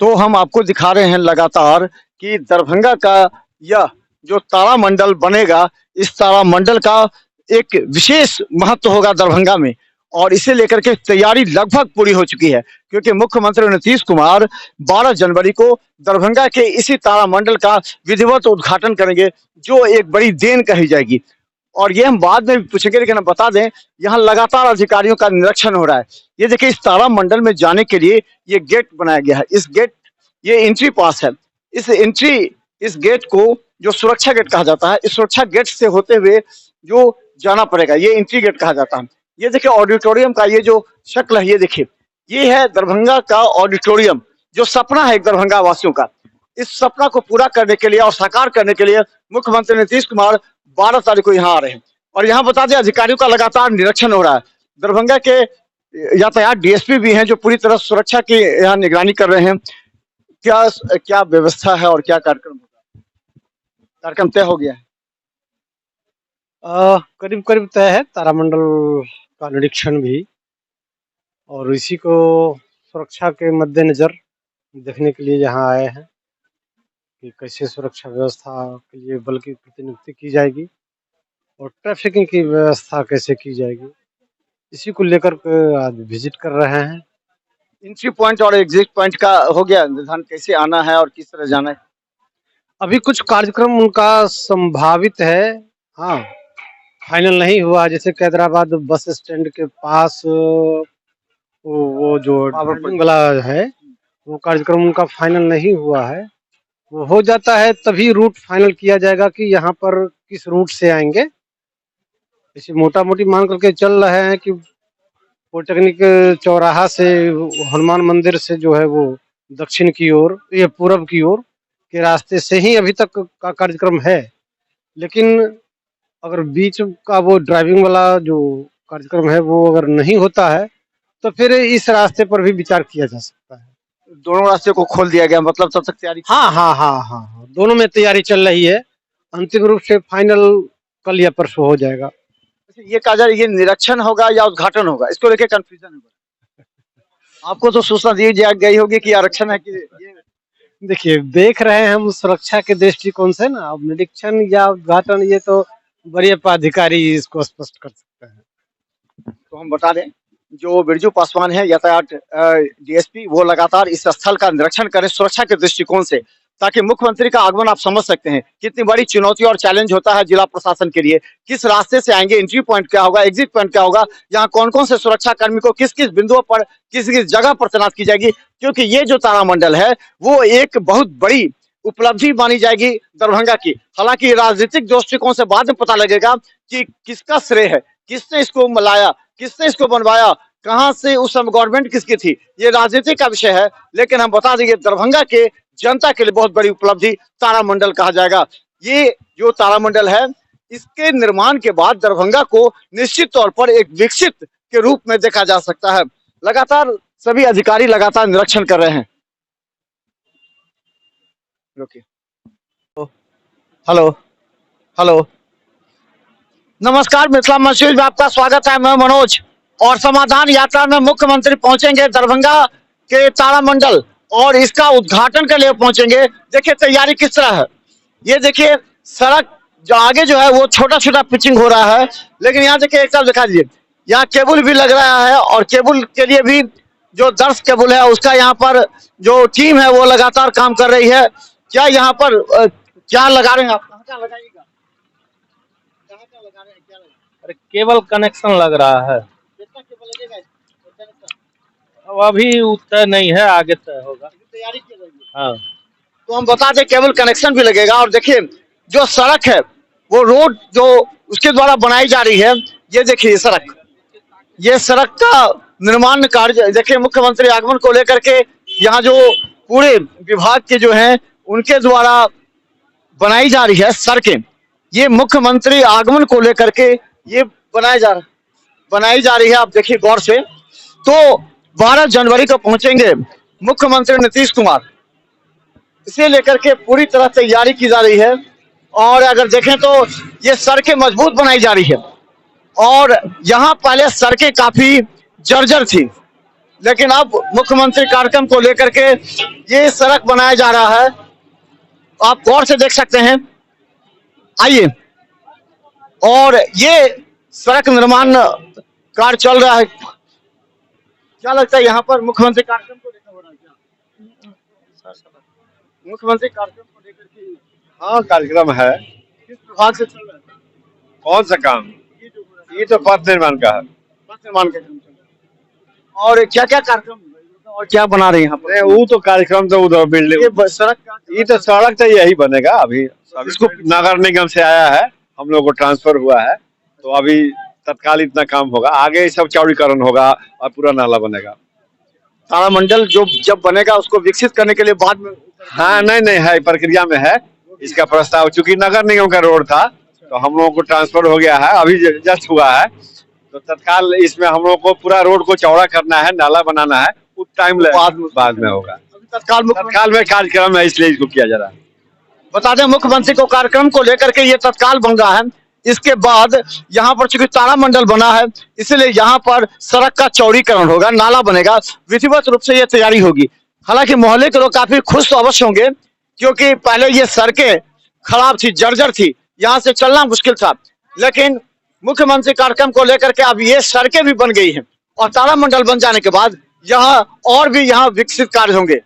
तो हम आपको दिखा रहे हैं लगातार कि दरभंगा का यह जो तारामंडल बनेगा, इस तारामंडल का एक विशेष महत्व होगा दरभंगा में। और इसे लेकर के तैयारी लगभग पूरी हो चुकी है, क्योंकि मुख्यमंत्री नीतीश कुमार 12 जनवरी को दरभंगा के इसी तारामंडल का विधिवत उद्घाटन करेंगे, जो एक बड़ी देन कही जाएगी। और ये हम बाद में भी पूछेंगे, लेकिन हम बता दें, यहाँ लगातार अधिकारियों का निरीक्षण हो रहा है। ये देखिए, इस तारामंडल में जाने के लिए ये गेट बनाया गया है। ये एंट्री पास है। इस गेट को जो सुरक्षा गेट कहा जाता है, इस सुरक्षा गेट से होते हुए जो जाना पड़ेगा, ये एंट्री गेट कहा जाता है। ये देखिए ऑडिटोरियम का ये जो शक्ल है, ये देखिए, ये है दरभंगा का ऑडिटोरियम, जो सपना है एक दरभंगा वासियों का। इस सपना को पूरा करने के लिए और साकार करने के लिए मुख्यमंत्री नीतीश कुमार 12 तारीख को यहाँ आ रहे हैं। और यहाँ बता दें, अधिकारियों का लगातार निरीक्षण हो रहा है। दरभंगा के यातायात डीएसपी भी हैं, जो पूरी तरह सुरक्षा की यहाँ निगरानी कर रहे हैं। क्या क्या व्यवस्था है और क्या कार्यक्रम होगा? कार्यक्रम तय हो गया है? करीब करीब तय है। तारामंडल का निरीक्षण भी, और इसी को सुरक्षा के मद्देनजर देखने के लिए यहाँ आए हैं कि कैसे सुरक्षा व्यवस्था के लिए बल की प्रतिनियुक्ति की जाएगी और ट्रैफिकिंग की व्यवस्था कैसे की जाएगी, इसी को लेकर के आज विजिट कर रहे हैं। एंट्री पॉइंट और एग्जिट पॉइंट का हो गया निर्धारण, कैसे आना है और किस तरह जाना है? अभी कुछ कार्यक्रम उनका संभावित है, हाँ, फाइनल नहीं हुआ। जैसे कैदराबाद बस स्टैंड के पास वो जो पावर वाला है, वो कार्यक्रम उनका फाइनल नहीं हुआ है। वो हो जाता है तभी रूट फाइनल किया जाएगा कि यहाँ पर किस रूट से आएंगे। इसे मोटा मोटी मान करके चल रहे हैं कि पॉलिटेक्निक चौराहा से हनुमान मंदिर से जो है वो दक्षिण की ओर, ये पूरब की ओर के रास्ते से ही अभी तक का कार्यक्रम है। लेकिन अगर बीच का वो ड्राइविंग वाला जो कार्यक्रम है वो अगर नहीं होता है तो फिर इस रास्ते पर भी विचार किया जा सकता है। दोनों रास्ते को खोल दिया गया, मतलब तब तक तैयारी? हाँ, दोनों में तैयारी चल रही है। अंतिम रूप से फाइनल कल या परसों हो जाएगा। ये कहा जा रहा है, ये निरीक्षण होगा या उद्घाटन होगा, इसको लेके कंफ्यूजन होगा। आपको तो सूचना दी गई होगी कि आरक्षण है कि ये? देखिए, देख रहे हैं हम सुरक्षा के दृष्टिकोण से ना। अब निरीक्षण या उद्घाटन ये तो वरीय पदाधिकारी इसको स्पष्ट कर सकते हैं। तो हम बता दें, जो बिरजू पासवान है यातायात डीएसपी, वो लगातार इस स्थल का निरीक्षण करें सुरक्षा के दृष्टिकोण से, ताकि मुख्यमंत्री का आगमन आप समझ सकते हैं कितनी बड़ी चुनौती और चैलेंज होता है जिला प्रशासन के लिए। किस रास्ते से आएंगे, एंट्री पॉइंट क्या होगा, एग्जिट पॉइंट क्या होगा, यहाँ कौन कौन से सुरक्षा कर्मी को किस किस बिंदुओं पर किस किस जगह पर तैनात की जाएगी। क्योंकि ये जो तारामंडल है वो एक बहुत बड़ी उपलब्धि मानी जाएगी दरभंगा की। हालांकि राजनीतिक दृष्टिकोण से बाद में पता लगेगा कि किसका श्रेय है, किसने इसको लाया, किसने इसको बनवाया, कहां से उस समय गवर्नमेंट किसकी थी, ये राजनीति का विषय है। लेकिन हम बता देंगे, दरभंगा के जनता के लिए बहुत बड़ी उपलब्धि तारामंडल कहा जाएगा। ये जो तारामंडल है, इसके निर्माण के बाद दरभंगा को निश्चित तौर पर एक विकसित के रूप में देखा जा सकता है। लगातार सभी अधिकारी लगातार निरीक्षण कर रहे हैं। हेलो हेलो, नमस्कार, मिथिला मशहूर में आपका स्वागत है। मैं मनोज, और समाधान यात्रा में मुख्यमंत्री पहुंचेंगे दरभंगा के तारामंडल और इसका उद्घाटन के लिए पहुंचेंगे। देखिए तैयारी किस तरह है। ये देखिए, सड़क जो आगे जो है वो छोटा छोटा पिचिंग हो रहा है, लेकिन यहाँ देखिए, एक तरफ दिखा दीजिए, यहाँ केबल भी लग रहा है। और केबल के लिए भी जो 10 केबल है, उसका यहाँ पर जो टीम है वो लगातार काम कर रही है। क्या यहाँ पर क्या लगा रहे हैं आप? कहाँ लगाइएगा, कहाँ लगा रहे हैं, क्या लगा? अरे केबल कनेक्शन लग रहा है। कितना केबल लगेगा कनेक्शन? अब अभी तय नहीं है, आगे तय होगा। तैयारी की रही है। हाँ, तो हम बता दें, केबल कनेक्शन भी लगेगा। और देखिए, जो सड़क है वो रोड जो उसके द्वारा बनाई जा रही है, ये देखिए सड़क, ये सड़क का निर्माण कार्य देखिए, मुख्यमंत्री आगमन को लेकर के यहाँ जो पूरे विभाग के जो हैं उनके द्वारा बनाई जा रही है सड़कें, ये मुख्यमंत्री आगमन को लेकर के ये बनाई जा रही है। आप देखिए गौर से। तो 12 जनवरी को पहुंचेंगे मुख्यमंत्री नीतीश कुमार, इसे लेकर के पूरी तरह तैयारी की जा रही है। और अगर देखें तो ये सड़कें मजबूत बनाई जा रही है। और यहाँ पहले सड़कें काफी जर्जर थी, लेकिन अब मुख्यमंत्री कार्यक्रम को लेकर के ये सड़क बनाया जा रहा है, आप गौर से देख सकते हैं। आइए, और ये सड़क निर्माण कार्य चल रहा है। क्या लगता है यहाँ पर मुख्यमंत्री कार्यक्रम को लेकर हो रहा है क्या? मुख्यमंत्री कार्यक्रम को लेकर के हाँ, कार्यक्रम है। किस विभाग से चल रहा है? कौन सा काम? ये तो पथ निर्माण का है। पथ निर्माण का काम चल रहा है। और क्या क्या कार्यक्रम और क्या बना रहे हैं यहाँ पर? वो तो कार्यक्रम तो उधर बिल्डिंग, ये सड़क का, ये तो सड़क तो यही बनेगा। अभी इसको नगर निगम से आया है, हम लोग को ट्रांसफर हुआ है, तो अभी तत्काल इतना काम होगा। आगे सब चौड़ीकरण होगा और पूरा नाला बनेगा। तारामंडल जो जब बनेगा उसको विकसित करने के लिए बाद में, हाँ, नहीं है, प्रक्रिया में है इसका प्रस्ताव। चूंकि नगर निगम का रोड था तो हम लोगों को ट्रांसफर हो गया है, अभी जस्ट हुआ है, तो तत्काल इसमें हम लोग को पूरा रोड को चौड़ा करना है, नाला बनाना है, कुछ टाइम बाद में होगा। तत्काल में कार्यक्रम है, इसलिए इसको किया जा रहा है। बता दें मुख्यमंत्री को कार्यक्रम को लेकर के ये तत्काल बन रहा है। इसके बाद यहाँ पर चूंकि तारामंडल बना है, इसलिए यहाँ पर सड़क का चौड़ीकरण होगा, नाला बनेगा, विधिवत रूप से ये तैयारी होगी। हालांकि मोहल्ले के लोग काफी खुश तो अवश्य होंगे, क्योंकि पहले ये सड़कें खराब थी, जर्जर थी, यहाँ से चलना मुश्किल था। लेकिन मुख्यमंत्री कार्यक्रम को लेकर के अब ये सड़कें भी बन गई हैं, और तारामंडल बन जाने के बाद यहाँ और भी यहाँ विकसित कार्य होंगे।